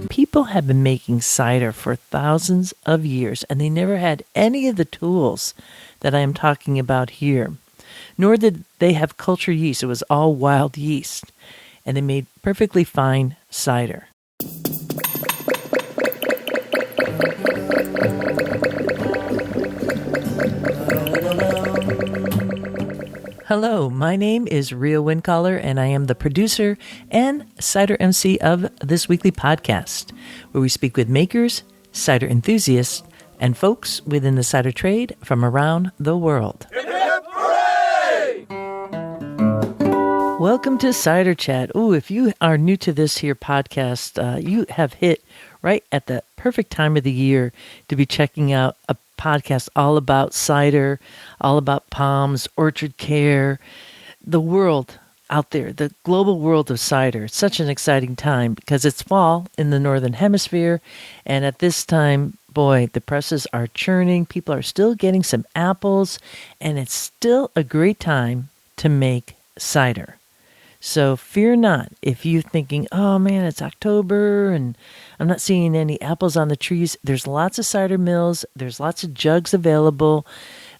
People have been making cider for thousands of years, and they never had any of the tools that I am talking about here. Nor did they have culture yeast. It was all wild yeast, and they made perfectly fine cider. Hello, my name is Rhea Windcaller, and I am the producer and cider MC of this weekly podcast, where we speak with makers, cider enthusiasts, and folks within the cider trade from around the world. Hip, hip, hooray! Welcome to Cider Chat. Ooh, if you are new to this here podcast, you have hit right at the perfect time of the year to be checking out a podcast all about cider, all about palms, orchard care, the world out there, the global world of cider. It's such an exciting time because it's fall in the Northern Hemisphere, and at this time, boy, the presses are churning. People are still getting some apples, and it's still a great time to make cider. So fear not if you're thinking, oh man, it's October and I'm not seeing any apples on the trees. There's lots of cider mills. There's lots of jugs available.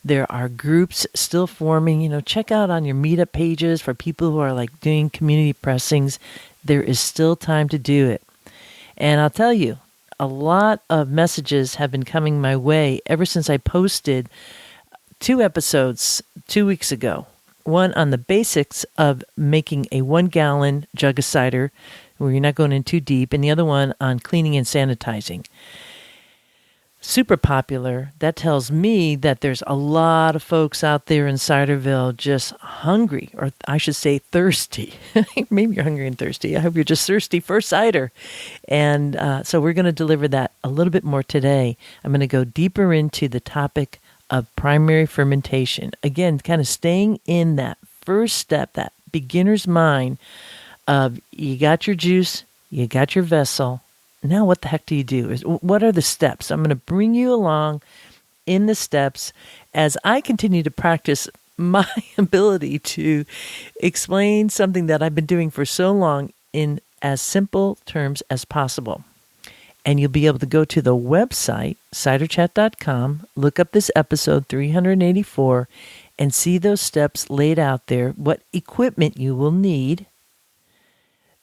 There are groups still forming. Check out on your meetup pages for people who are like doing community pressings. There is still time to do it. And I'll tell you, a lot of messages have been coming my way ever since I posted 2 episodes 2 weeks ago. One on the basics of making a 1-gallon jug of cider, where you're not going in too deep, and the other one on cleaning and sanitizing. Super popular. That tells me that there's a lot of folks out there in Ciderville just hungry, or I should say thirsty. Maybe you're hungry and thirsty. I hope you're just thirsty for cider. And so we're going to deliver that a little bit more today. I'm going to go deeper into the topic of primary fermentation. Again, kind of staying in that first step, that beginner's mind of you got your juice, you got your vessel. Now what the heck do you do? What are the steps? I'm going to bring you along in the steps as I continue to practice my ability to explain something that I've been doing for so long in as simple terms as possible. And you'll be able to go to the website, ciderchat.com, look up this episode 384, and see those steps laid out there, what equipment you will need.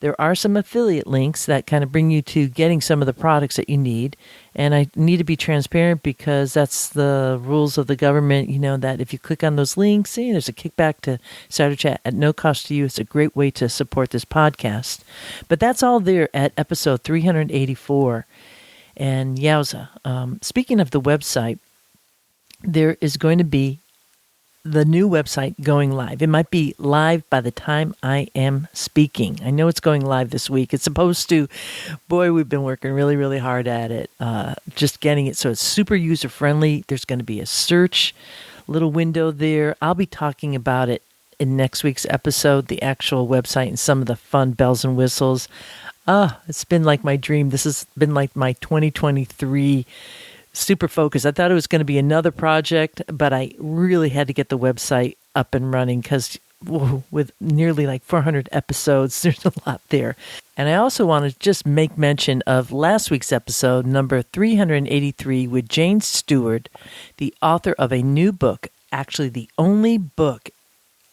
There are some affiliate links that kind of bring you to getting some of the products that you need. And I need to be transparent because that's the rules of the government, that if you click on those links, there's a kickback to Cider Chat at no cost to you. It's a great way to support this podcast. But that's all there at episode 384. And yowza, speaking of the website, there is going to be the new website going live. It might be live by the time I am speaking. I know it's going live this week. It's supposed to. Boy, we've been working really, really hard at it. Just getting it so it's super user-friendly. There's going to be a search little window there. I'll be talking about it in next week's episode, the actual website and some of the fun bells and whistles. It's been like my dream. This has been like my 2023 super focused. I thought it was going to be another project, but I really had to get the website up and running because with nearly like 400 episodes, there's a lot there. And I also want to just make mention of last week's episode, number 383, with Jane Stewart, the author of a new book, actually the only book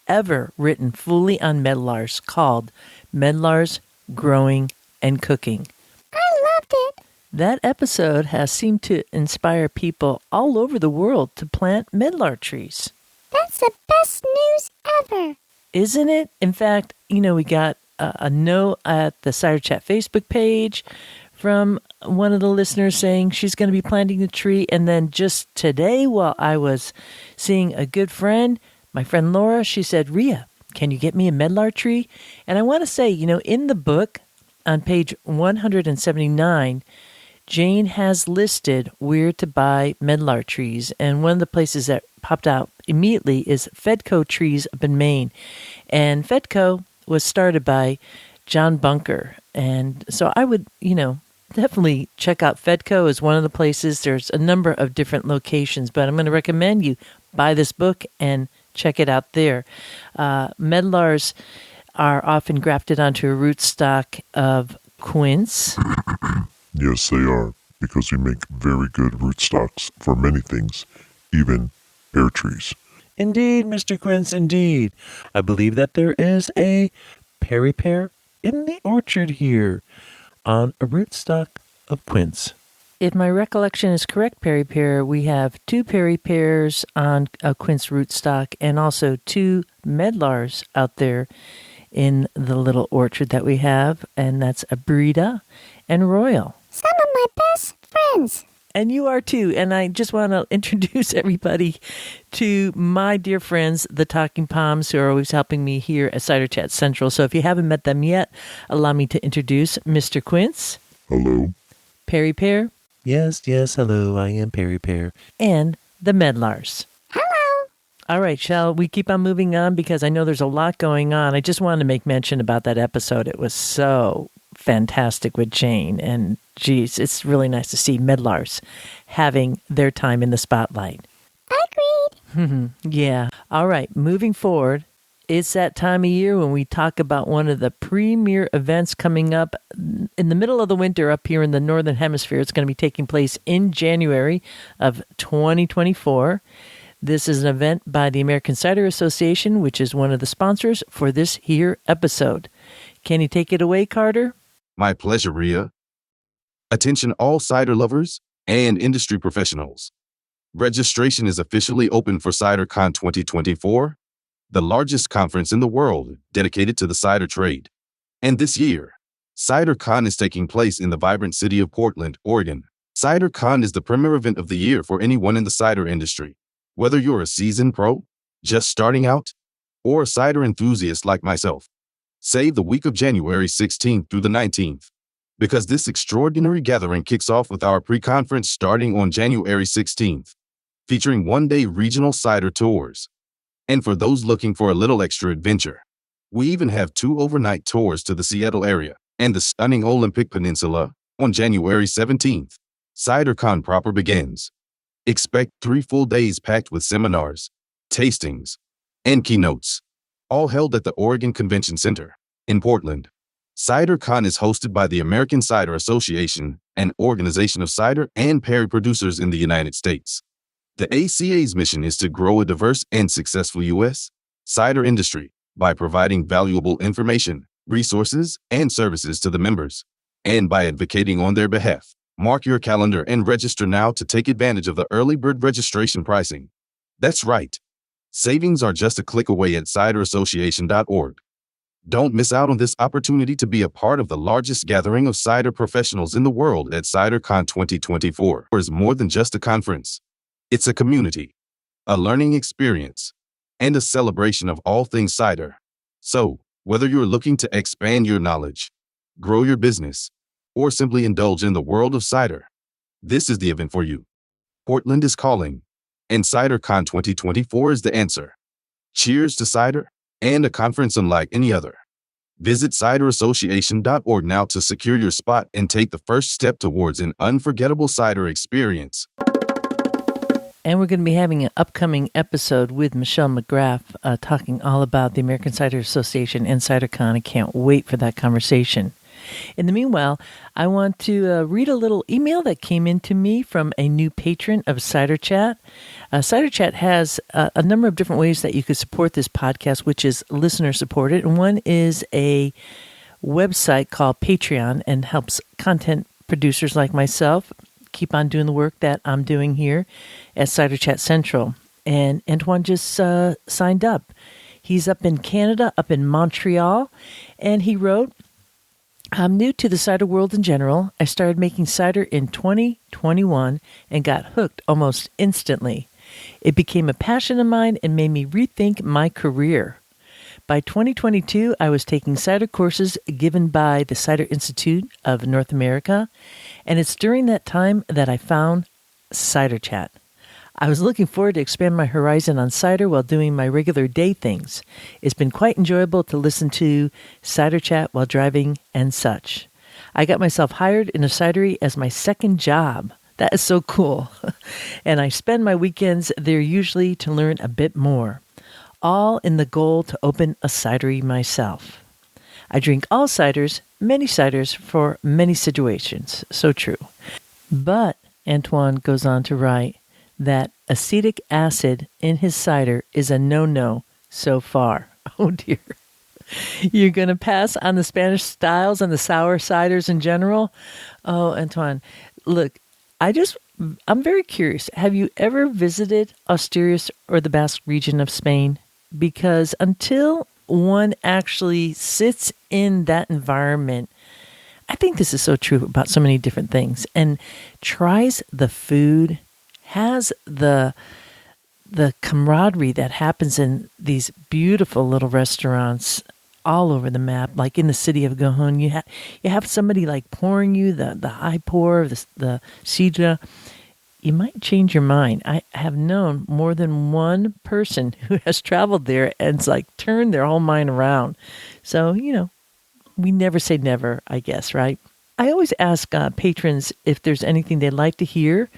ever written fully on medlars, called Medlars Growing and Cooking. I loved it. That episode has seemed to inspire people all over the world to plant medlar trees. That's the best news ever. Isn't it? In fact, we got a note at the Cider Chat Facebook page from one of the listeners saying she's going to be planting the tree. And then just today, while I was seeing a good friend, my friend Laura, she said, Rhea, can you get me a medlar tree? And I want to say, in the book on page 179, Jane has listed where to buy medlar trees, and one of the places that popped out immediately is Fedco Trees up in Maine. And Fedco was started by John Bunker, and so I would, definitely check out Fedco as one of the places. There's a number of different locations, but I'm going to recommend you buy this book and check it out there. Medlars are often grafted onto a rootstock of quince. Yes, they are, because we make very good rootstocks for many things, even pear trees. Indeed, Mr. Quince, indeed. I believe that there is a pear in the orchard here on a rootstock of quince. If my recollection is correct, Pear, we have 2 pears on a quince rootstock and also 2 medlars out there in the little orchard that we have, and that's Abrida and Royal. Some of my best friends. And you are too. And I just want to introduce everybody to my dear friends, the Talking Palms, who are always helping me here at Cider Chat Central. So if you haven't met them yet, allow me to introduce Mr. Quince. Hello. Pear. Yes, hello, I am Pear. And the Medlars. Hello. All right, shall we keep on moving on? Because I know there's a lot going on. I just wanted to make mention about that episode. It was so fantastic with Jane. And geez, it's really nice to see Medlars having their time in the spotlight. Agreed. Yeah. All right, moving forward. It's that time of year when we talk about one of the premier events coming up in the middle of the winter up here in the Northern Hemisphere. It's going to be taking place in January of 2024. This is an event by the American Cider Association, which is one of the sponsors for this here episode. Can you take it away, Carter? My pleasure, Rhea. Attention all cider lovers and industry professionals. Registration is officially open for CiderCon 2024. The largest conference in the world dedicated to the cider trade. And this year, CiderCon is taking place in the vibrant city of Portland, Oregon. CiderCon is the premier event of the year for anyone in the cider industry. Whether you're a seasoned pro, just starting out, or a cider enthusiast like myself, save the week of January 16th through the 19th, because this extraordinary gathering kicks off with our pre-conference starting on January 16th, featuring one-day regional cider tours. And for those looking for a little extra adventure, we even have 2 overnight tours to the Seattle area and the stunning Olympic Peninsula on January 17th. CiderCon proper begins. Expect 3 full days packed with seminars, tastings, and keynotes, all held at the Oregon Convention Center in Portland. CiderCon is hosted by the American Cider Association, an organization of cider and perry producers in the United States. The ACA's mission is to grow a diverse and successful U.S. cider industry by providing valuable information, resources, and services to the members, and by advocating on their behalf. Mark your calendar and register now to take advantage of the early bird registration pricing. That's right. Savings are just a click away at ciderassociation.org. Don't miss out on this opportunity to be a part of the largest gathering of cider professionals in the world at CiderCon 2024. It's more than just a conference. It's a community, a learning experience, and a celebration of all things cider. So, whether you're looking to expand your knowledge, grow your business, or simply indulge in the world of cider, this is the event for you. Portland is calling, and CiderCon 2024 is the answer. Cheers to cider and a conference unlike any other. Visit ciderassociation.org now to secure your spot and take the first step towards an unforgettable cider experience. And we're going to be having an upcoming episode with Michelle McGrath talking all about the American Cider Association and CiderCon. I can't wait for that conversation. In the meanwhile, I want to read a little email that came in to me from a new patron of Cider Chat. Cider Chat has a number of different ways that you could support this podcast, which is listener supported. And one is a website called Patreon and helps content producers like myself keep on doing the work that I'm doing here at Cider Chat Central. And Antoine just signed up. He's up in Canada, up in Montreal, and he wrote, I'm new to the cider world in general. I started making cider in 2021 and got hooked almost instantly. It became a passion of mine and made me rethink my career. By 2022, I was taking cider courses given by the Cider Institute of North America, and it's during that time that I found Cider Chat. I was looking forward to expand my horizon on cider while doing my regular day things. It's been quite enjoyable to listen to Cider Chat while driving and such. I got myself hired in a cidery as my second job. That is so cool. And I spend my weekends there usually to learn a bit more. All in the goal to open a cidery myself. I drink all ciders, many ciders for many situations. So true. But Antoine goes on to write that acetic acid in his cider is a no-no so far. Oh dear. You're going to pass on the Spanish styles and the sour ciders in general? Oh, Antoine, look, I'm very curious. Have you ever visited Asturias or the Basque region of Spain? Because until one actually sits in that environment, I think this is so true about so many different things, and tries the food, has the camaraderie that happens in these beautiful little restaurants all over the map, like in the city of Gijón. You have somebody like pouring you the high pour, the sidra. You might change your mind. I have known more than one person who has traveled there and it's like turned their whole mind around. So, we never say never, I guess, right? I always ask patrons if there's anything they'd like to hear.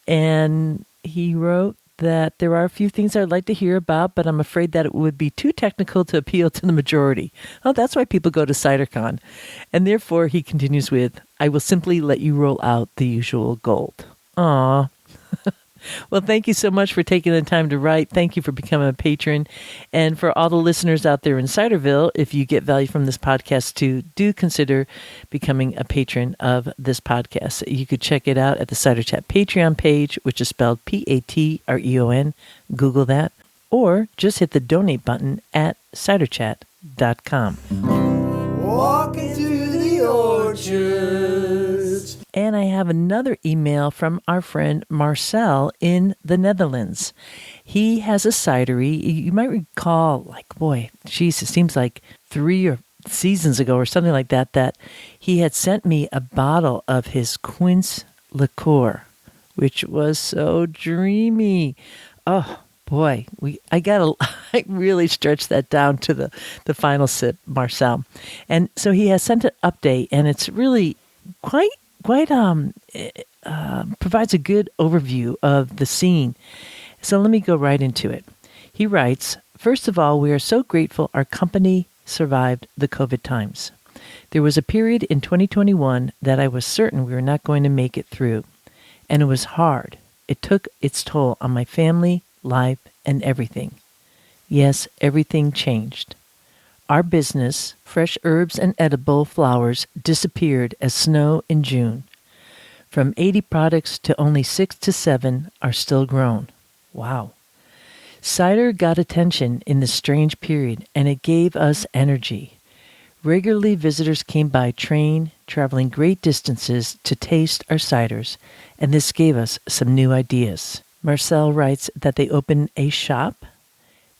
And he wrote that there are a few things I'd like to hear about, but I'm afraid that it would be too technical to appeal to the majority. Oh, that's why people go to CiderCon. And therefore, he continues with, I will simply let you roll out the usual gold. Aw. Well, thank you so much for taking the time to write. Thank you for becoming a patron. And for all the listeners out there in Ciderville, if you get value from this podcast too, do consider becoming a patron of this podcast. You could check it out at the Cider Chat Patreon page, which is spelled Patreon. Google that. Or just hit the donate button at ciderchat.com. Walk into the orchard. And I have another email from our friend Marcel in the Netherlands. He has a cidery. You might recall, it seems like 3 seasons ago or something like that, that he had sent me a bottle of his quince liqueur, which was so dreamy. Oh, boy, I really stretched that down to the final sip, Marcel. And so he has sent an update, and it's really provides a good overview of the scene. So let me go right into it. He writes, first of all, we are so grateful our company survived the COVID times. There was a period in 2021 that I was certain we were not going to make it through. And it was hard. It took its toll on my family, life, and everything. Yes, everything changed. Our business, fresh herbs and edible flowers, disappeared as snow in June. From 80 products to only 6 to 7 are still grown. Wow. Cider got attention in this strange period, and it gave us energy. Regularly, visitors came by train, traveling great distances to taste our ciders, and this gave us some new ideas. Marcel writes that they opened a shop,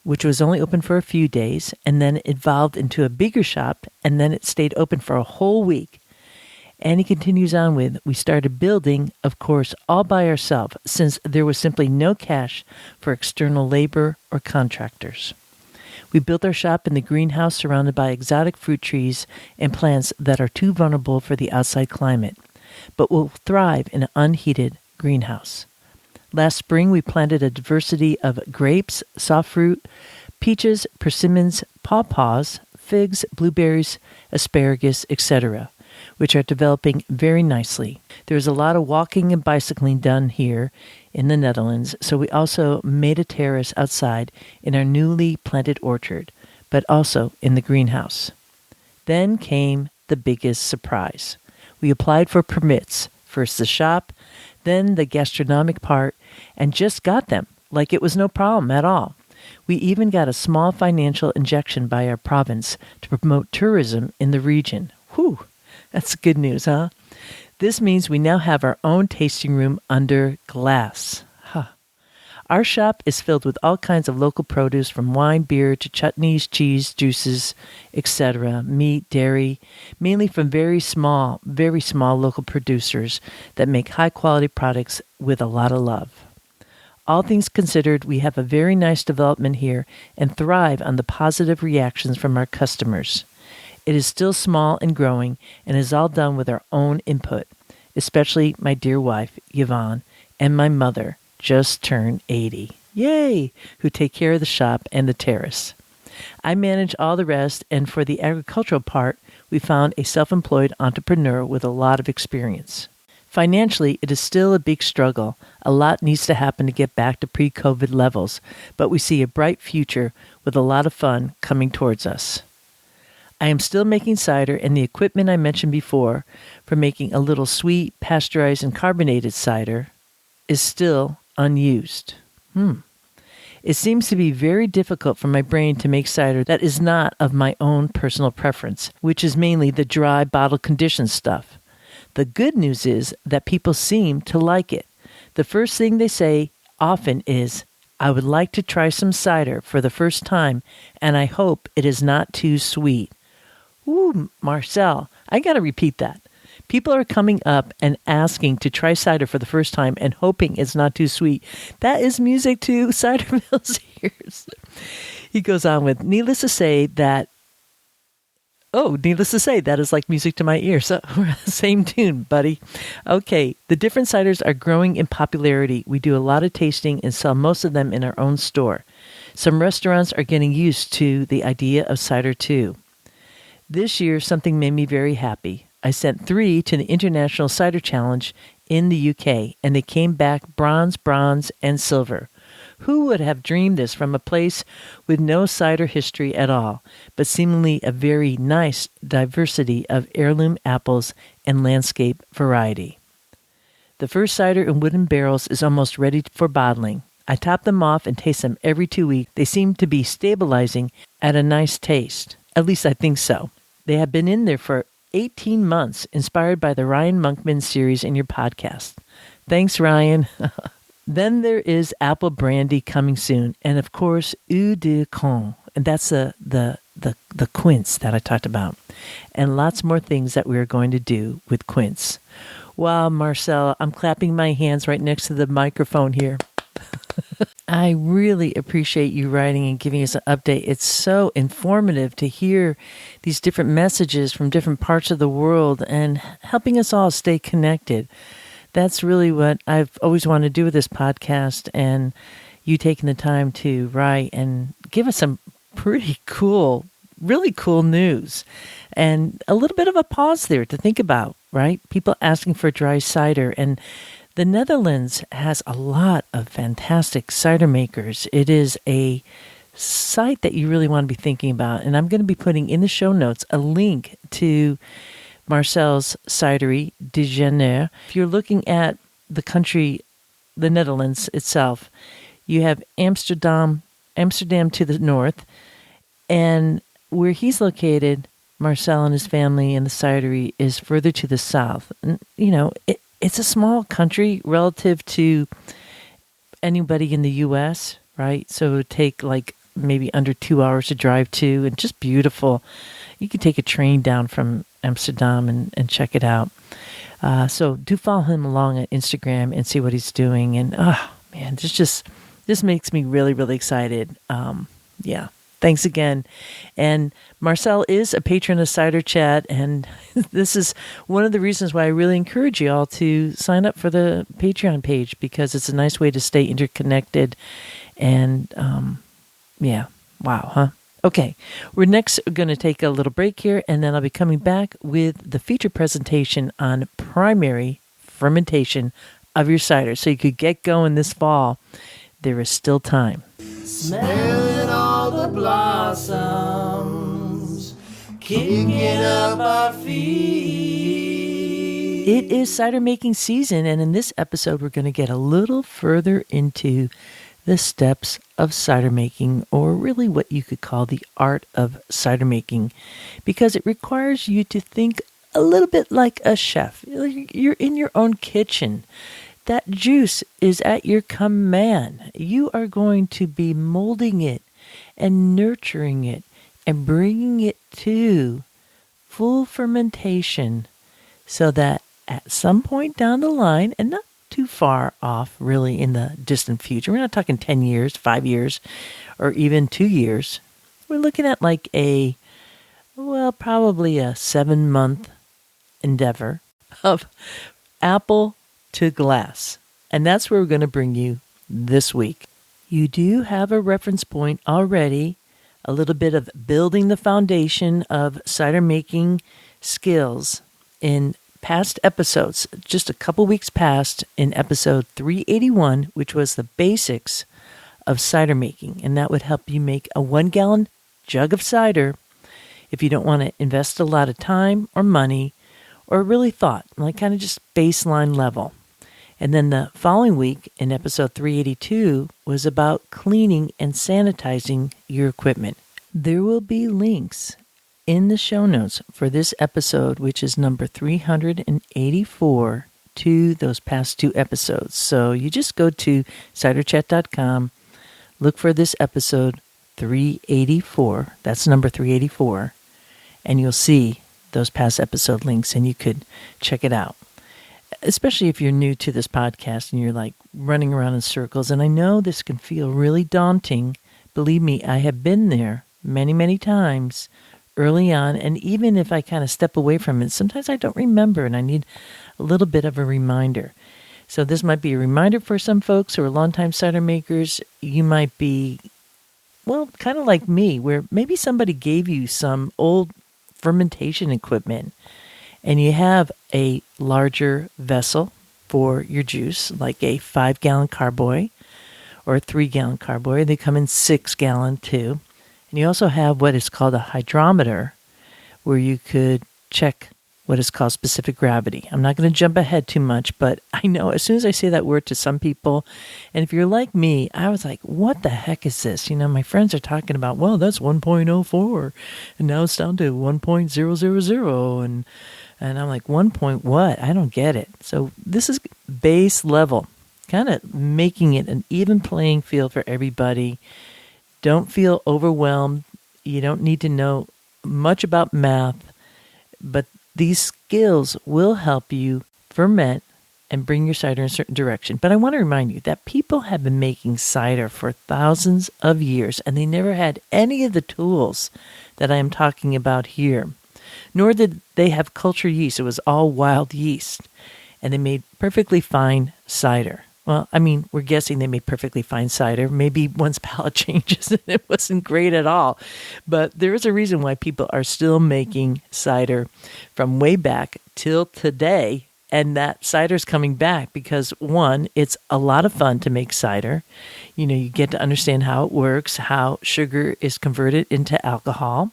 which was only open for a few days, and then it evolved into a bigger shop, and then it stayed open for a whole week. And he continues on with, we started building, of course, all by ourselves, since there was simply no cash for external labor or contractors. We built our shop in the greenhouse surrounded by exotic fruit trees and plants that are too vulnerable for the outside climate, but will thrive in an unheated greenhouse. Last spring, we planted a diversity of grapes, soft fruit, peaches, persimmons, pawpaws, figs, blueberries, asparagus, etc., which are developing very nicely. There's a lot of walking and bicycling done here in the Netherlands, so we also made a terrace outside in our newly planted orchard, but also in the greenhouse. Then came the biggest surprise. We applied for permits, first the shop, then the gastronomic part, and just got them, like it was no problem at all. We even got a small financial injection by our province to promote tourism in the region. Whew, that's good news, huh? This means we now have our own tasting room under glass. Our shop is filled with all kinds of local produce, from wine, beer, to chutneys, cheese, juices, etc., meat, dairy, mainly from very small local producers that make high-quality products with a lot of love. All things considered, we have a very nice development here and thrive on the positive reactions from our customers. It is still small and growing and is all done with our own input, especially my dear wife, Yvonne, and my mother, just turned 80. Yay! Who take care of the shop and the terrace. I manage all the rest, and for the agricultural part, we found a self-employed entrepreneur with a lot of experience. Financially, it is still a big struggle. A lot needs to happen to get back to pre-COVID levels, but we see a bright future with a lot of fun coming towards us. I am still making cider, and the equipment I mentioned before for making a little sweet, pasteurized, and carbonated cider is still unused. It seems to be very difficult for my brain to make cider that is not of my own personal preference, which is mainly the dry bottle conditioned stuff. The good news is that people seem to like it. The first thing they say often is, "I would like to try some cider for the first time, and I hope it is not too sweet." Ooh, Marcel, I got to repeat that. People are coming up and asking to try cider for the first time and hoping it's not too sweet. That is music to Ciderville's ears. He goes on with, needless to say, that is like music to my ears. So, same tune, buddy. Okay, the different ciders are growing in popularity. We do a lot of tasting and sell most of them in our own store. Some restaurants are getting used to the idea of cider too. This year, something made me very happy. I sent 3 to the International Cider Challenge in the UK, and they came back bronze, and silver. Who would have dreamed this from a place with no cider history at all, but seemingly a very nice diversity of heirloom apples and landscape variety? The first cider in wooden barrels is almost ready for bottling. I top them off and taste them every 2 weeks. They seem to be stabilizing at a nice taste. At least I think so. They have been in there for 18 months, inspired by the Ryan Monkman series in your podcast. Thanks, Ryan. Then there is apple brandy coming soon, and of course, eau de con, and that's the quince that I talked about, and lots more things that we are going to do with quince. Wow, Marcel, I'm clapping my hands right next to the microphone here. I really appreciate you writing and giving us an update. It's so informative to hear these different messages from different parts of the world and helping us all stay connected. That's really what I've always wanted to do with this podcast, and you taking the time to write and give us some pretty cool, really cool news. And a little bit of a pause there to think about, right? People asking for dry cider, and the Netherlands has a lot of fantastic cider makers. It is a site that you really want to be thinking about. And I'm going to be putting in the show notes a link to Marcel's Cidery de Genève. If you're looking at the country, the Netherlands itself, you have Amsterdam to the north. And where he's located, Marcel and his family and the cidery is further to the south. And, it's a small country relative to anybody in the U.S., right? So it would take like maybe under 2 hours to drive to, and just beautiful. You can take a train down from Amsterdam and check it out. So do follow him along at Instagram and see what he's doing. And, this makes me really, really excited. Thanks again. And Marcel is a patron of Cider Chat, and this is one of the reasons why I really encourage you all to sign up for the Patreon page, because it's a nice way to stay interconnected. And, wow, huh? Okay, we're next going to take a little break here, and then I'll be coming back with the feature presentation on primary fermentation of your cider, so you could get going this fall. There is still time. Smelling all the blossoms, kicking up our feet. It is cider making season, and in this episode, we're going to get a little further into the steps of cider making, or really what you could call the art of cider making, because it requires you to think a little bit like a chef. You're in your own kitchen. That juice is at your command. You are going to be molding it and nurturing it and bringing it to full fermentation, so that at some point down the line, and not too far off really in the distant future, we're not talking 10 years, 5 years, or even 2 years. We're looking at like probably a 7-month endeavor of apple to glass. And that's where we're going to bring you this week. You do have a reference point already a little bit of building the foundation of cider making skills in past episodes, just a couple weeks past, in episode 381, which was the basics of cider making. And that would help you make a 1-gallon jug of cider if you don't want to invest a lot of time or money or really thought, like kind of just baseline level. And then the following week in episode 382 was about cleaning and sanitizing your equipment. There will be links in the show notes for this episode, which is number 384, to those past two episodes. So you just go to ciderchat.com, look for this episode 384, that's number 384, and you'll see those past episode links and you could check it out. Especially if you're new to this podcast and you're like running around in circles. And I know this can feel really daunting. Believe me, I have been there many, many times early on. And even if I kind of step away from it, sometimes I don't remember and I need a little bit of a reminder. So this might be a reminder for some folks who are longtime cider makers. You might be, well, kind of like me, where maybe somebody gave you some old fermentation equipment and you have a larger vessel for your juice, like a 5-gallon carboy or a 3-gallon carboy. They come in 6-gallon too. And you also have what is called a hydrometer, where you could check what is called specific gravity. I'm not going to jump ahead too much, but I know as soon as I say that word to some people, and if you're like me, I was like, what the heck is this? You know, my friends are talking about, well, that's 1.04, and now it's down to 1.000, and I'm like, 1 point what? I don't get it. So this is base level, kind of making it an even playing field for everybody. Don't feel overwhelmed. You don't need to know much about math, but these skills will help you ferment and bring your cider in a certain direction. But I want to remind you that people have been making cider for thousands of years, and they never had any of the tools that I am talking about here. Nor did they have culture yeast. It was all wild yeast. And they made perfectly fine cider. Well, I mean, we're guessing they made perfectly fine cider. Maybe one's palate changes and it wasn't great at all. But there is a reason why people are still making cider from way back till today. And that cider's coming back because, one, it's a lot of fun to make cider. You know, you get to understand how it works, how sugar is converted into alcohol.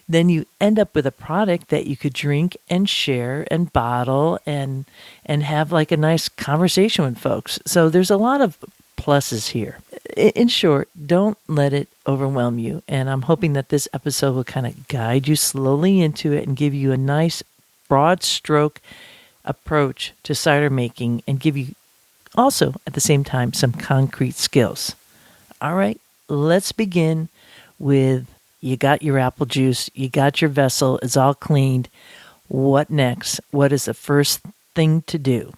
Then you end up with a product that you could drink and share and bottle and have like a nice conversation with folks. So there's a lot of pluses here. In short, don't let it overwhelm you. And I'm hoping that this episode will kind of guide you slowly into it and give you a nice broad stroke approach to cider making and give you also at the same time some concrete skills. All right, let's begin with you got your apple juice, you got your vessel, it's all cleaned. What next? What is the first thing to do?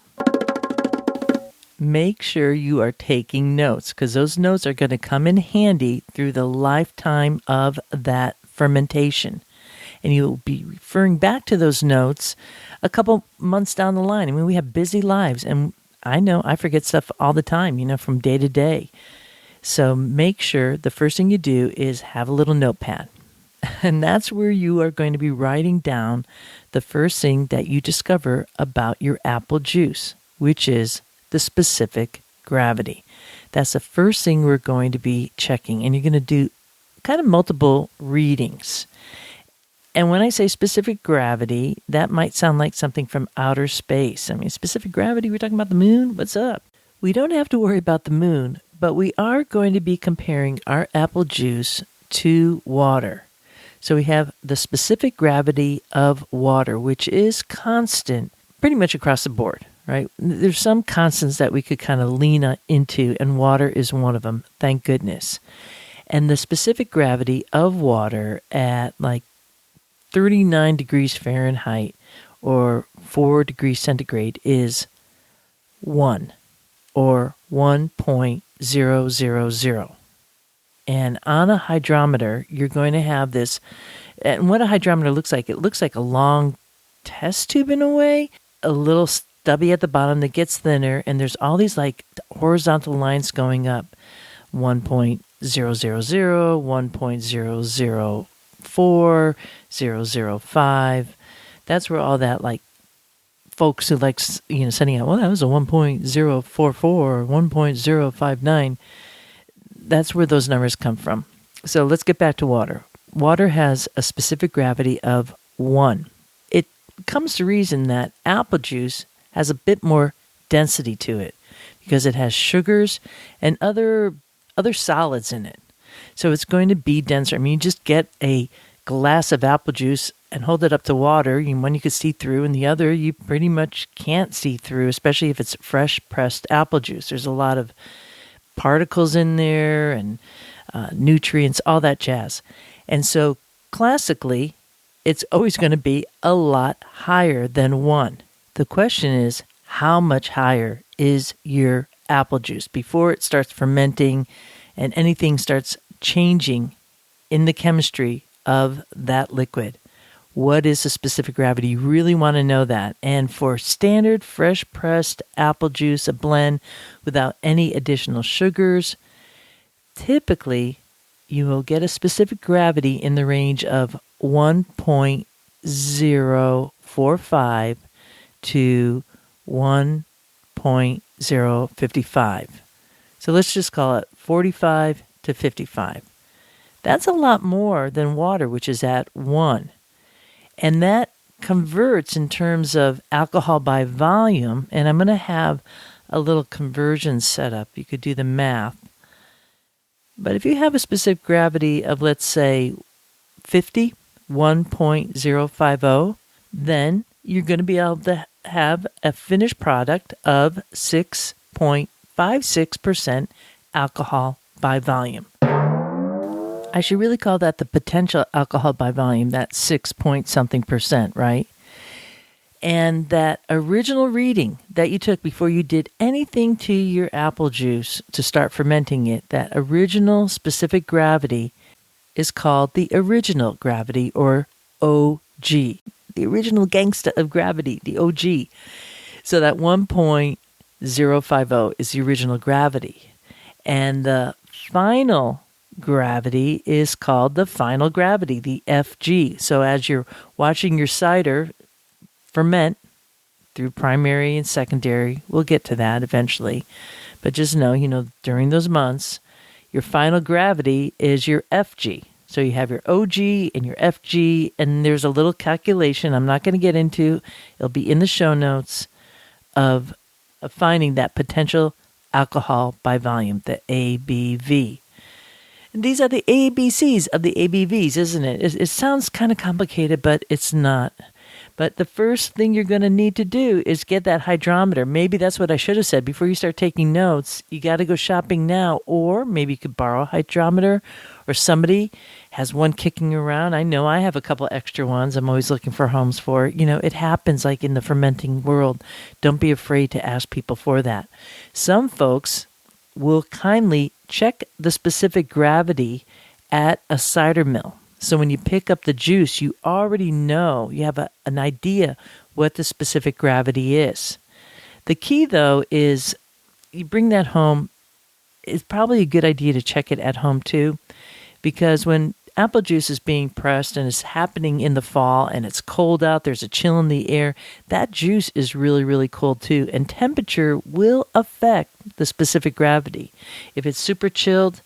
Make sure you are taking notes because those notes are going to come in handy through the lifetime of that fermentation. And you'll be referring back to those notes a couple months down the line. I mean, we have busy lives, and I know I forget stuff all the time, you know, from day to day. So make sure the first thing you do is have a little notepad. And that's where you are going to be writing down the first thing that you discover about your apple juice, which is the specific gravity. That's the first thing we're going to be checking. And you're going to do kind of multiple readings. And when I say specific gravity, that might sound like something from outer space. I mean, specific gravity, we're talking about the moon? What's up? We don't have to worry about the moon, but we are going to be comparing our apple juice to water. So we have the specific gravity of water, which is constant pretty much across the board, right? There's some constants that we could kind of lean into, and water is one of them, thank goodness. And the specific gravity of water at like 39 degrees Fahrenheit or 4 degrees centigrade is 1 or 1.000. And on a hydrometer, you're going to have this, and what a hydrometer looks like, it looks like a long test tube in a way, a little stubby at the bottom that gets thinner, and there's all these like horizontal lines going up, 1.000, 1.004, 005. That's where all that, like, folks who like, sending out, well, that was a 1.044 or 1.059. That's where those numbers come from. So let's get back to water. Water has a specific gravity of 1. It comes to reason that apple juice has a bit more density to it because it has sugars and other solids in it. So it's going to be denser. I mean, you just get a glass of apple juice and hold it up to water. One you could see through, and the other you pretty much can't see through, especially if it's fresh pressed apple juice. There's a lot of particles in there and nutrients, all that jazz. And so classically, it's always going to be a lot higher than 1. The question is, how much higher is your apple juice before it starts fermenting and anything starts changing in the chemistry of that liquid? What is the specific gravity? You really want to know that. And for standard fresh pressed apple juice, a blend without any additional sugars, typically you will get a specific gravity in the range of 1.045 to 1.055. So let's just call it 45 to 55. That's a lot more than water, which is at 1. And that converts in terms of alcohol by volume, and I'm going to have a little conversion set up. You could do the math. But if you have a specific gravity of, let's say, 50, 1.050, then you're going to be able to have a finished product of 6.56% alcohol by volume. I should really call that the potential alcohol by volume, that 6 point something percent, right? And that original reading that you took before you did anything to your apple juice to start fermenting it, that original specific gravity is called the original gravity, or OG. The original gangsta of gravity, the OG. So that 1.050 is the original gravity. And the final gravity is called the final gravity, the FG. So as you're watching your cider ferment through primary and secondary, we'll get to that eventually. But just know, during those months, your final gravity is your FG. So you have your OG and your FG, and there's a little calculation I'm not going to get into. It'll be in the show notes of finding that potential alcohol by volume, the ABV. And these are the ABCs of the ABVs, isn't it? It sounds kind of complicated, but it's not. But the first thing you're going to need to do is get that hydrometer. Maybe that's what I should have said. Before you start taking notes, you got to go shopping now. Or maybe you could borrow a hydrometer, or somebody has one kicking around. I know I have a couple extra ones I'm always looking for homes for. It happens like in the fermenting world. Don't be afraid to ask people for that. Some folks will kindly check the specific gravity at a cider mill. So when you pick up the juice, you already know, you have an idea what the specific gravity is. The key, though, is you bring that home. It's probably a good idea to check it at home, too, because when apple juice is being pressed and it's happening in the fall and it's cold out, there's a chill in the air, that juice is really, really cold, too. And temperature will affect the specific gravity. If it's super chilled,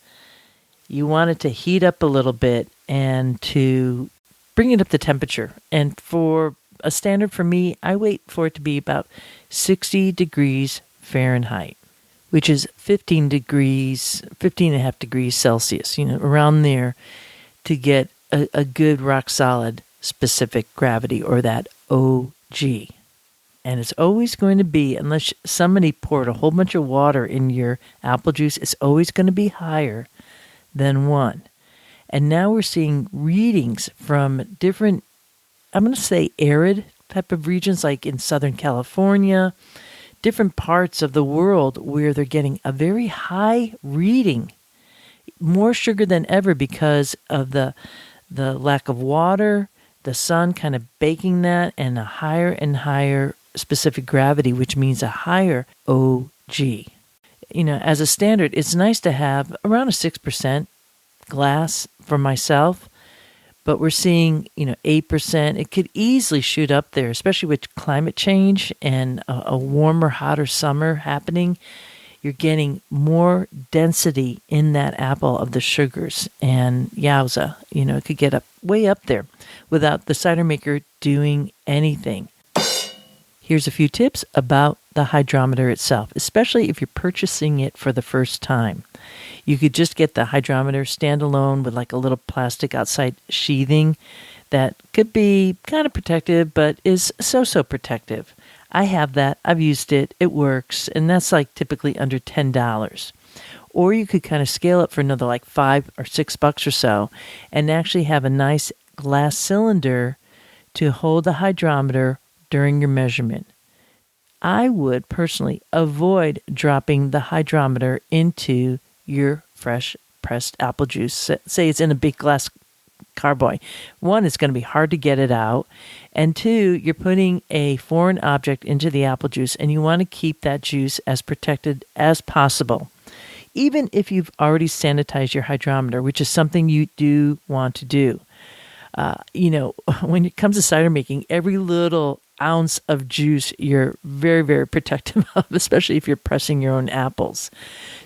you want it to heat up a little bit and to bring it up to temperature. And for a standard for me, I wait for it to be about 60 degrees Fahrenheit, which is 15 and a half degrees Celsius, around there, to get a good rock solid specific gravity, or that OG. And it's always going to be, unless somebody poured a whole bunch of water in your apple juice, it's always going to be higher than 1. And now we're seeing readings from different, I'm going to say arid type of regions, like in Southern California, different parts of the world where they're getting a very high reading, more sugar than ever because of the lack of water, the sun kind of baking that, and a higher and higher specific gravity, which means a higher OG. as a standard, it's nice to have around a 6% glass for myself, but we're seeing, 8%. It could easily shoot up there, especially with climate change and a warmer, hotter summer happening. You're getting more density in that apple of the sugars, and yowza, it could get way up there without the cider maker doing anything. Here's a few tips about the hydrometer itself, especially if you're purchasing it for the first time. You could just get the hydrometer standalone with like a little plastic outside sheathing that could be kind of protective, but is so protective. I have that. I've used it. It works. And that's like typically under $10. Or you could kind of scale up for another like $5 or $6 or so and actually have a nice glass cylinder to hold the hydrometer during your measurement. I would personally avoid dropping the hydrometer into your fresh pressed apple juice. Say it's in a big glass carboy. One, it's going to be hard to get it out. And two, you're putting a foreign object into the apple juice and you want to keep that juice as protected as possible. Even if you've already sanitized your hydrometer, which is something you do want to do. When it comes to cider making, every little ounce of juice you're very, very protective of, especially if you're pressing your own apples.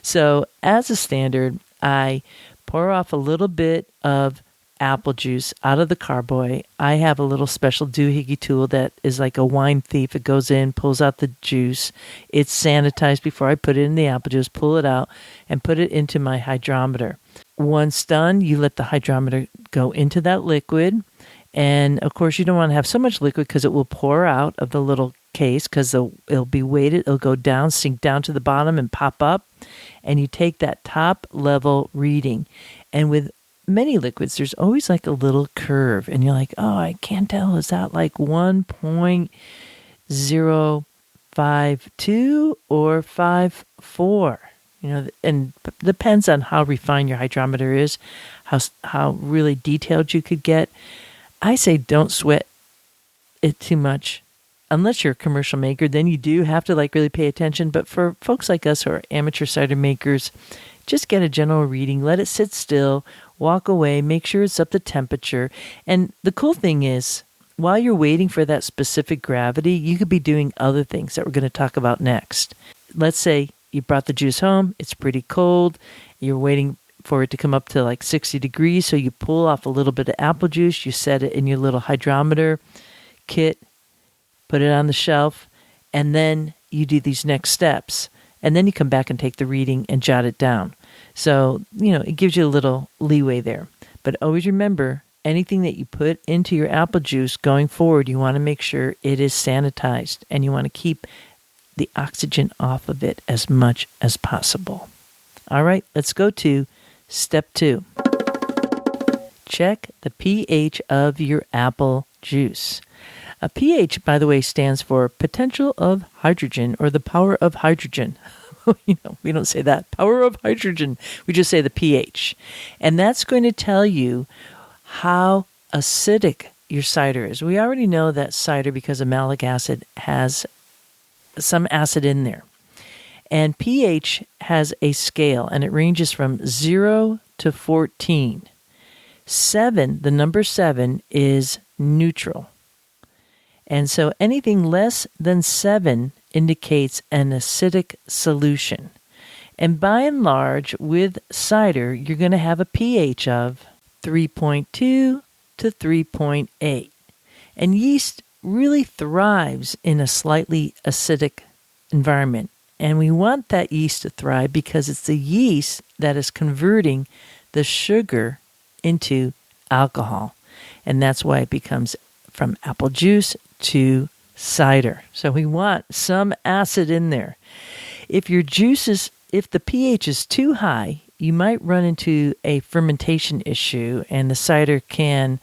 So as a standard, I pour off a little bit of apple juice out of the carboy. I have a little special doohickey tool that is like a wine thief. It goes in, pulls out the juice. It's sanitized before I put it in the apple juice, pull it out, and put it into my hydrometer. Once done, you let the hydrometer go into that liquid. And of course, you don't want to have so much liquid because it will pour out of the little case because it'll be weighted. It'll go down, sink down to the bottom and pop up. And you take that top level reading. And with many liquids, there's always like a little curve. And you're like, oh, I can't tell. Is that like 1.052 or 5.4? And depends on how refined your hydrometer is, how really detailed you could get. I say don't sweat it too much. Unless you're a commercial maker, then you do have to really pay attention. But for folks like us who are amateur cider makers, just get a general reading, let it sit still, walk away, make sure it's up to temperature. And the cool thing is, while you're waiting for that specific gravity, you could be doing other things that we're going to talk about next. Let's say you brought the juice home, it's pretty cold, you're waiting for it to come up to 60 degrees, so you pull off a little bit of apple juice, you set it in your little hydrometer kit, put it on the shelf, and then you do these next steps. And then you come back and take the reading and jot it down. So, it gives you a little leeway there. But always remember, anything that you put into your apple juice going forward, you want to make sure it is sanitized. And you want to keep the oxygen off of it as much as possible. All right, let's go to step 2. Check the pH of your apple juice. A pH, by the way, stands for potential of hydrogen or the power of hydrogen. We don't say that. Power of hydrogen. We just say the pH. And that's going to tell you how acidic your cider is. We already know that cider, because of malic acid, has some acid in there. And pH has a scale, and it ranges from 0 to 14. 7, the number 7, is neutral. And so anything less than 7 indicates an acidic solution. And by and large, with cider, you're going to have a pH of 3.2 to 3.8. And yeast really thrives in a slightly acidic environment. And we want that yeast to thrive because it's the yeast that is converting the sugar into alcohol. And that's why it becomes from apple juice to cider. So we want some acid in there. If the pH is too high, you might run into a fermentation issue, and the cider can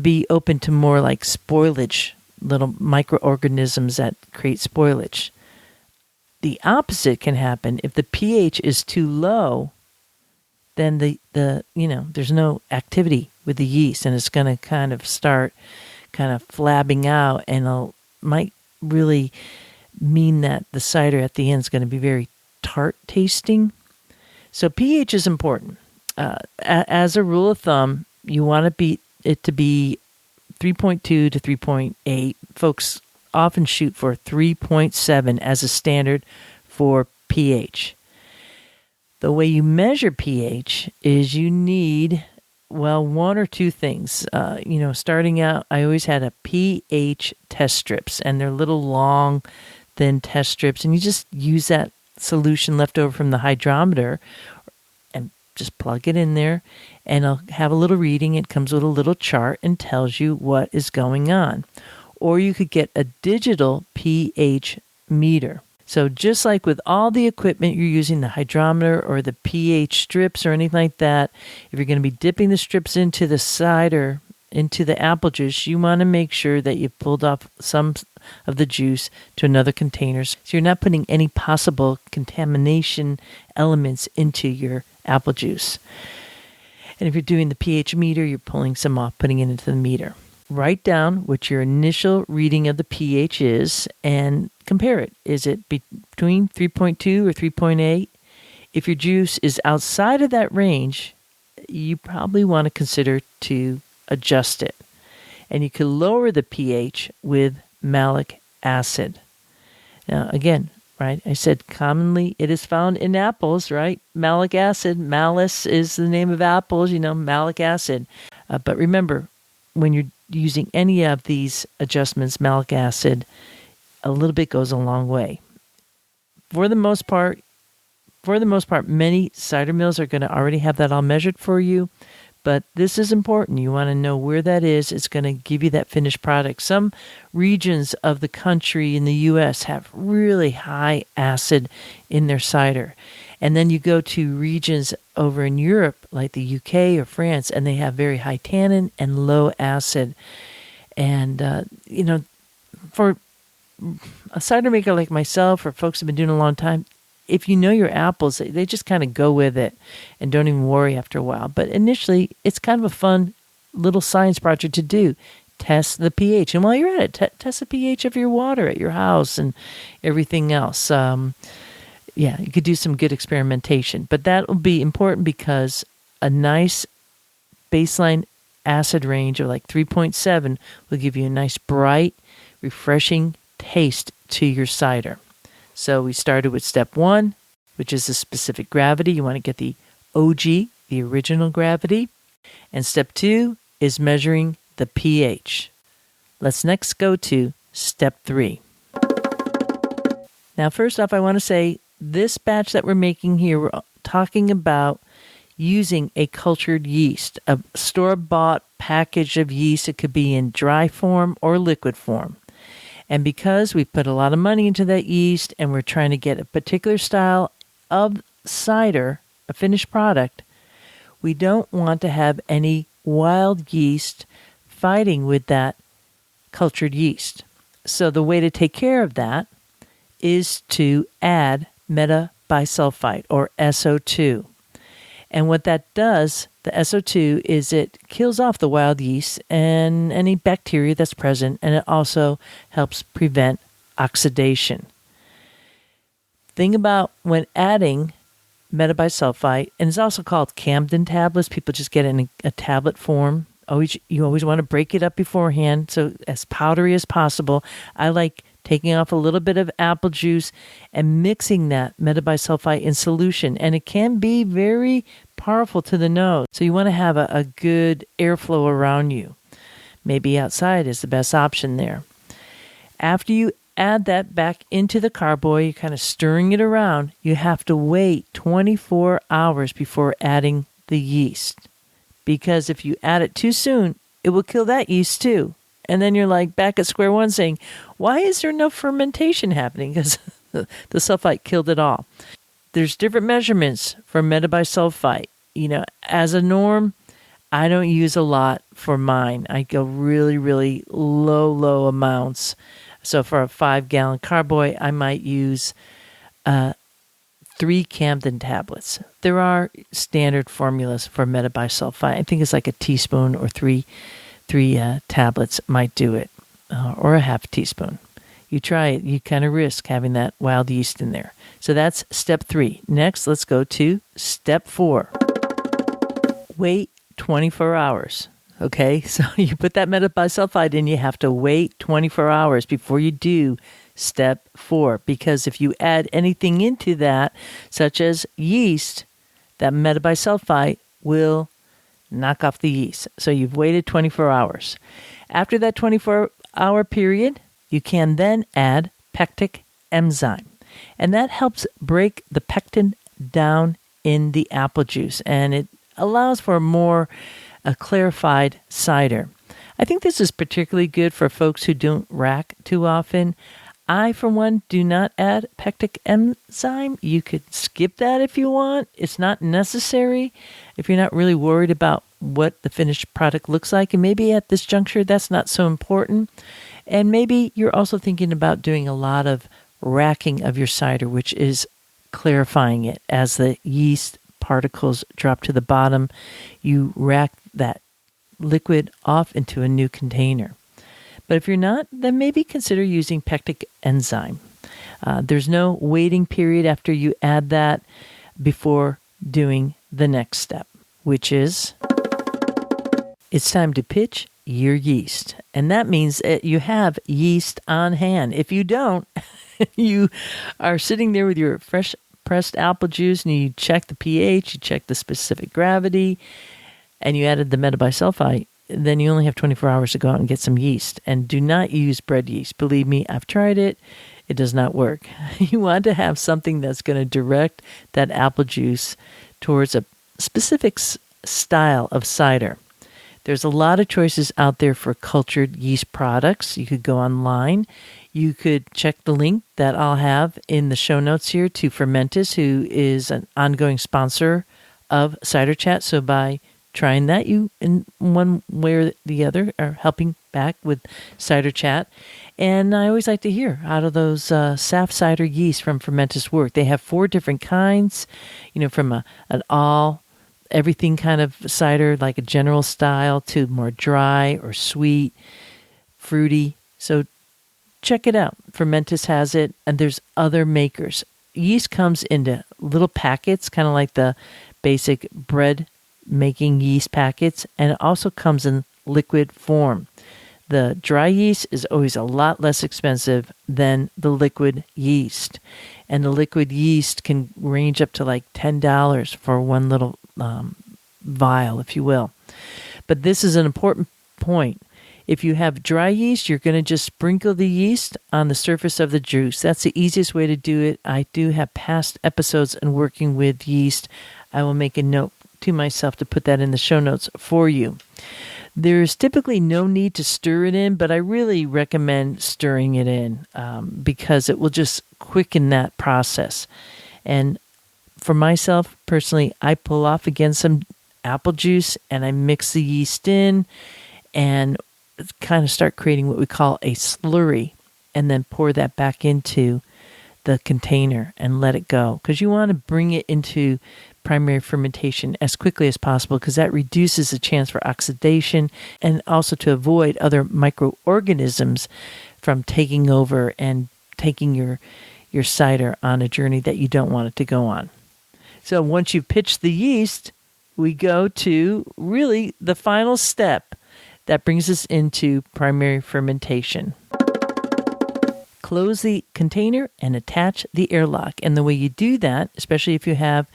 be open to more like spoilage, little microorganisms that create spoilage. The opposite can happen if the pH is too low. Then there's no activity with the yeast, and it's going to kind of start flabbing out, and might really mean that the cider at the end is going to be very tart tasting. So pH is important. As a rule of thumb, you want it to be 3.2 to 3.8. Folks often shoot for 3.7 as a standard for pH. The way you measure pH is you need, one or two things. Starting out, I always had a pH test strips, and they're little long, thin test strips, and you just use that solution left over from the hydrometer and just plug it in there, and I'll have a little reading. It comes with a little chart and tells you what is going on. Or you could get a digital pH meter. So just like with all the equipment you're using, the hydrometer or the pH strips or anything like that, if you're going to be dipping the strips into the cider, into the apple juice, you want to make sure that you've pulled off some of the juice to another container, so you're not putting any possible contamination elements into your apple juice. And if you're doing the pH meter, you're pulling some off, putting it into the meter. Write down what your initial reading of the pH is and compare it. Is it between 3.2 or 3.8? If your juice is outside of that range, you probably want to consider to adjust it. And you could lower the pH with malic acid. Now, again, right, I said commonly it is found in apples, right? Malic acid, malice is the name of apples, malic acid. But remember, when you're using any of these adjustments, malic acid, a little bit goes a long way. For the most part, many cider mills are going to already have that all measured for you, but this is important. You want to know where that is. It's going to give you that finished product. Some regions of the country in the U.S. have really high acid in their cider. And then you go to regions over in Europe, like the UK or France, and they have very high tannin and low acid. And, for a cider maker like myself or folks who have been doing it a long time, if you know your apples, they just kind of go with it and don't even worry after a while. But initially, it's kind of a fun little science project to do. Test the pH. And while you're at it, test the pH of your water at your house and everything else. You could do some good experimentation. But that will be important because a nice baseline acid range of like 3.7 will give you a nice, bright, refreshing taste to your cider. So we started with step 1, which is the specific gravity. You want to get the OG, the original gravity. And step 2 is measuring the pH. Let's next go to step 3. Now, first off, I want to say this batch that we're making here, we're talking about using a cultured yeast, a store-bought package of yeast. It could be in dry form or liquid form. And because we put a lot of money into that yeast and we're trying to get a particular style of cider, a finished product, we don't want to have any wild yeast fighting with that cultured yeast. So the way to take care of that is to add metabisulfite, or SO2. And what that does, the SO2, is it kills off the wild yeast and any bacteria that's present, and it also helps prevent oxidation. Thing about when adding metabisulfite, and it's also called Camden tablets, people just get it in a tablet form. You always want to break it up beforehand, so as powdery as possible. I like taking off a little bit of apple juice and mixing that metabisulfite in solution. And it can be very powerful to the nose. So you want to have a good airflow around you. Maybe outside is the best option there. After you add that back into the carboy, you're kind of stirring it around. You have to wait 24 hours before adding the yeast. Because if you add it too soon, it will kill that yeast too. And then you're like back at square one saying, why is there no fermentation happening? Because the sulfite killed it all. There's different measurements for metabisulfite. As a norm, I don't use a lot for mine. I go really, really low amounts. So for a 5-gallon carboy, I might use 3 Camden tablets. There are standard formulas for metabisulfite. I think it's like a teaspoon or three tablets might do it, or a half teaspoon. you try it, you kind of risk having that wild yeast in there. So that's step 3. Next, let's go to step 4. Wait 24 hours. Okay, so you put that metabisulfite in, you have to wait 24 hours before you do step 4, because if you add anything into that, such as yeast, that metabisulfite will knock off the yeast. So you've waited 24 hours. After that 24-hour period, you can then add pectic enzyme. And that helps break the pectin down in the apple juice. And it allows for a clarified cider. I think this is particularly good for folks who don't rack too often. I, for one, do not add pectic enzyme. You could skip that if you want. It's not necessary if you're not really worried about what the finished product looks like. And maybe at this juncture, that's not so important. And maybe you're also thinking about doing a lot of racking of your cider, which is clarifying it. As the yeast particles drop to the bottom, you rack that liquid off into a new container. But if you're not, then maybe consider using pectic enzyme. There's no waiting period after you add that before doing the next step, which is it's time to pitch your yeast. And that means that you have yeast on hand. If you don't, you are sitting there with your fresh pressed apple juice and you check the pH, you check the specific gravity, and you added the metabisulfite, then you only have 24 hours to go out and get some yeast. And do not use bread yeast. Believe me, I've tried it. It does not work. You want to have something that's going to direct that apple juice towards a specific style of cider. There's a lot of choices out there for cultured yeast products. You could go online. You could check the link that I'll have in the show notes here to Fermented, who is an ongoing sponsor of Cider Chat. So by trying that, you in one way or the other are helping back with Cider Chat. And I always like to hear out of those SAF cider yeast from Fermented's work. They have 4 different kinds, from an everything kind of cider, like a general style, to more dry or sweet, fruity. So check it out. Fermented has it, and there's other makers. Yeast comes into little packets, kind of like the basic bread making yeast packets, and it also comes in liquid form. The dry yeast is always a lot less expensive than the liquid yeast. And the liquid yeast can range up to like $10 for one little vial, if you will. But this is an important point. If you have dry yeast, you're going to just sprinkle the yeast on the surface of the juice. That's the easiest way to do it. I do have past episodes on working with yeast. I will make a note to myself to put that in the show notes for you. There's typically no need to stir it in, but I really recommend stirring it in because it will just quicken that process. And for myself, personally, I pull off again some apple juice and I mix the yeast in and kind of start creating what we call a slurry, and then pour that back into the container and let it go. Because you want to bring it into primary fermentation as quickly as possible, because that reduces the chance for oxidation and also to avoid other microorganisms from taking over and taking your cider on a journey that you don't want it to go on. So once you've pitched the yeast, we go to really the final step that brings us into primary fermentation. Close the container and attach the airlock. And the way you do that, especially if you have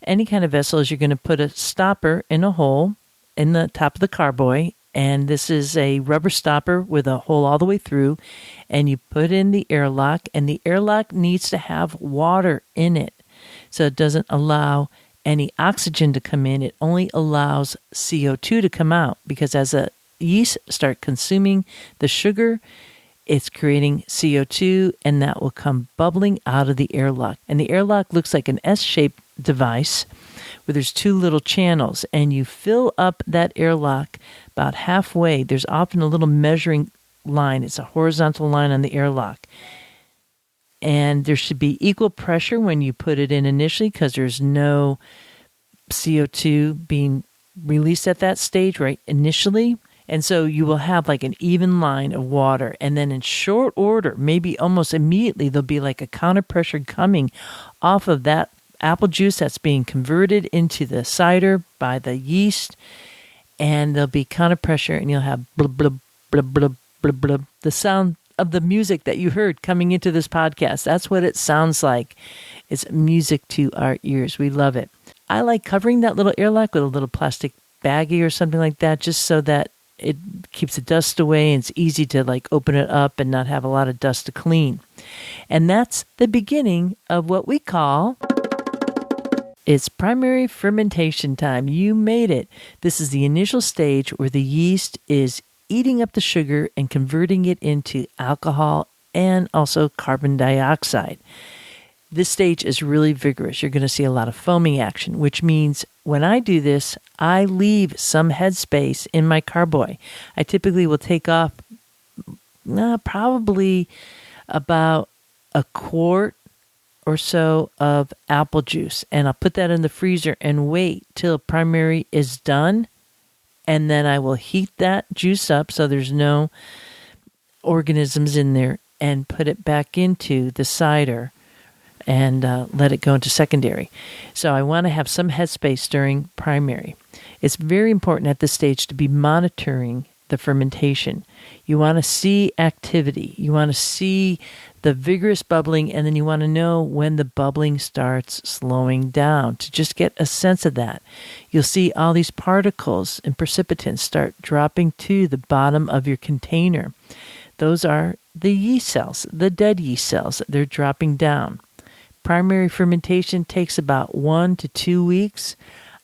any kind of vessel, is you're going to put a stopper in a hole in the top of the carboy. And this is a rubber stopper with a hole all the way through. And you put in the airlock, and the airlock needs to have water in it. So it doesn't allow any oxygen to come in. It only allows CO2 to come out, because as the yeast start consuming the sugar, it's creating CO2, and that will come bubbling out of the airlock. And the airlock looks like an S-shaped device where there's 2 little channels, and you fill up that airlock about halfway. There's often a little measuring line. It's a horizontal line on the airlock. And there should be equal pressure when you put it in initially, because there's no CO2 being released at that stage right initially. And so you will have like an even line of water. And then in short order, maybe almost immediately, there'll be like a counter pressure coming off of that apple juice that's being converted into the cider by the yeast. And there'll be counter pressure, and you'll have blub, blub, blub, blub, blub, blub. The sound of the music that you heard coming into this podcast. That's what it sounds like. It's music to our ears. We love it. I like covering that little airlock with a little plastic baggie or something like that, just so that it keeps the dust away and it's easy to like open it up and not have a lot of dust to clean. And that's the beginning of what we call it's primary fermentation time. You made it. This is the initial stage where the yeast is eating up the sugar and converting it into alcohol and also carbon dioxide. This stage is really vigorous. You're going to see a lot of foaming action, which means when I do this, I leave some headspace in my carboy. I typically will take off probably about a quart or so of apple juice, and I'll put that in the freezer and wait till primary is done, and then I will heat that juice up so there's no organisms in there and put it back into the cider and let it go into secondary. So I want to have some headspace during primary. It's very important at this stage to be monitoring the fermentation. You want to see activity. You want to see the vigorous bubbling, and then you want to know when the bubbling starts slowing down to just get a sense of that. You'll see all these particles and precipitants start dropping to the bottom of your container. Those are the yeast cells, the dead yeast cells. They're dropping down. Primary fermentation takes about 1 to 2 weeks.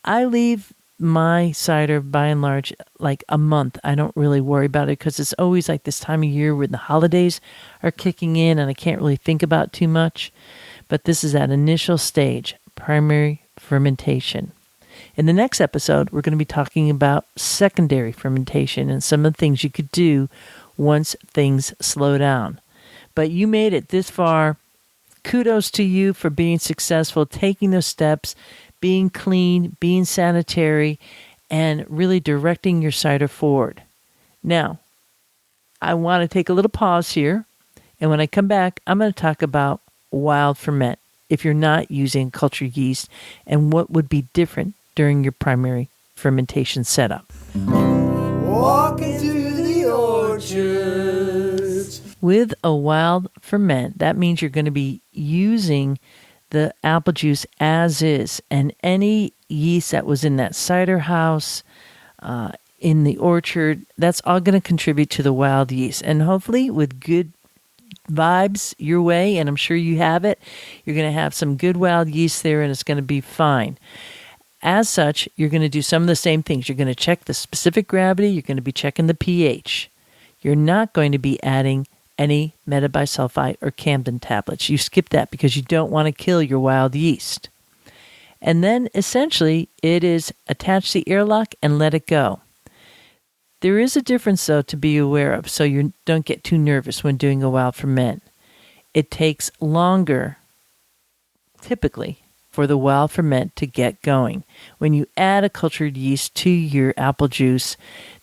I leave my cider, by and large, like a month. I don't really worry about it because it's always like this time of year when the holidays are kicking in and I can't really think about too much. But this is that initial stage, primary fermentation. In the next episode, we're going to be talking about secondary fermentation and some of the things you could do once things slow down. But you made it this far. Kudos to you for being successful, taking those steps, being clean, being sanitary, and really directing your cider forward. Now, I want to take a little pause here, and when I come back, I'm going to talk about wild ferment if you're not using cultured yeast and what would be different during your primary fermentation setup. Walking through the orchards. With a wild ferment, that means you're going to be using the apple juice as is, and any yeast that was in that cider house, in the orchard, that's all going to contribute to the wild yeast. And hopefully with good vibes your way, and I'm sure you have it, you're going to have some good wild yeast there and it's going to be fine. As such, you're going to do some of the same things. You're going to check the specific gravity. You're going to be checking the pH. You're not going to be adding any metabisulfite or Camden tablets. You skip that because you don't want to kill your wild yeast. And then essentially it is attach the airlock and let it go. There is a difference though to be aware of, so you don't get too nervous when doing a wild ferment. It takes longer, typically, for the wild ferment to get going. When you add a cultured yeast to your apple juice,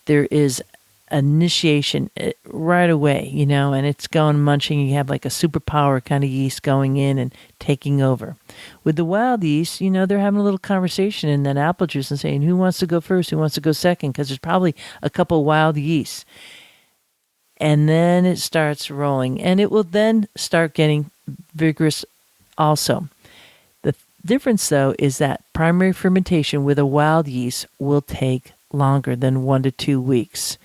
there is initiation right away, and it's going munching. You have like a superpower kind of yeast going in and taking over. With the wild yeast, they're having a little conversation in that apple juice and saying, who wants to go first? Who wants to go second? Because there's probably a couple wild yeasts. And then it starts rolling, and it will then start getting vigorous also. The difference, though, is that primary fermentation with a wild yeast will take longer than 1 to 2 weeks.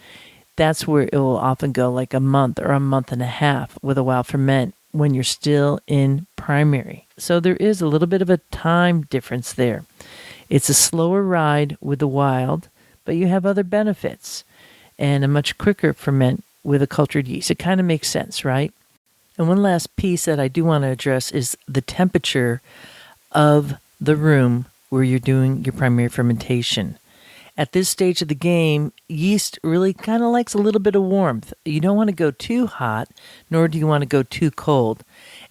That's where it will often go like a month or a month and a half with a wild ferment when you're still in primary. So there is a little bit of a time difference there. It's a slower ride with the wild, but you have other benefits and a much quicker ferment with a cultured yeast. It kind of makes sense, right? And one last piece that I do want to address is the temperature of the room where you're doing your primary fermentation. At this stage of the game, yeast really kind of likes a little bit of warmth. You don't want to go too hot, nor do you want to go too cold.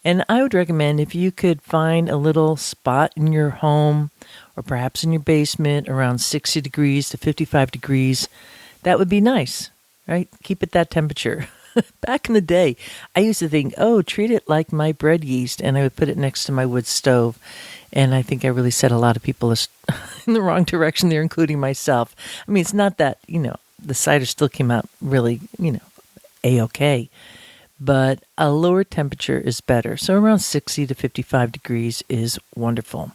And I would recommend if you could find a little spot in your home or perhaps in your basement around 60 degrees to 55 degrees that would be nice, right? Keep it that temperature. Back in the day, I used to think, oh, treat it like my bread yeast, and I would put it next to my wood stove. And I think I really set a lot of people in the wrong direction there, including myself. I mean, it's not that, the cider still came out really, A-okay. But a lower temperature is better. So around 60 to 55 degrees is wonderful.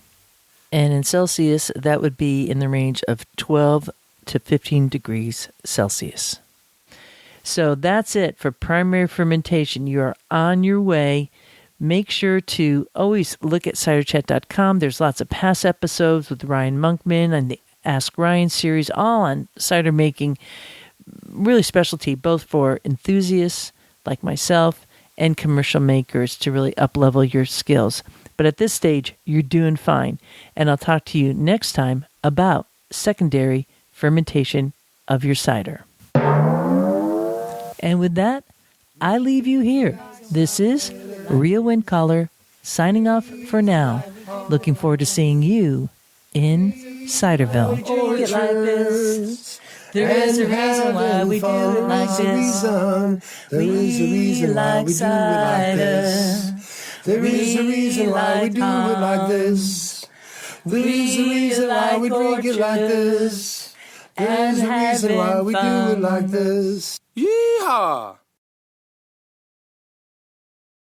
And in Celsius, that would be in the range of 12 to 15 degrees Celsius. So that's it for primary fermentation. You are on your way. Make sure to always look at ciderchat.com. There's lots of past episodes with Ryan Monkman and the Ask Ryan series, all on cider making. Really specialty, both for enthusiasts like myself and commercial makers to really up-level your skills. But at this stage, you're doing fine. And I'll talk to you next time about secondary fermentation of your cider. And with that, I leave you here. This is Rio Windcaller signing off for now. Looking forward to seeing you in Ciderville. Drink it like this. There is a reason why we do it like this. There is a reason why we do it like this. There is a reason why we do it like this. There is a reason why we drink it like this. There is a reason why we do it like this. Yeehaw!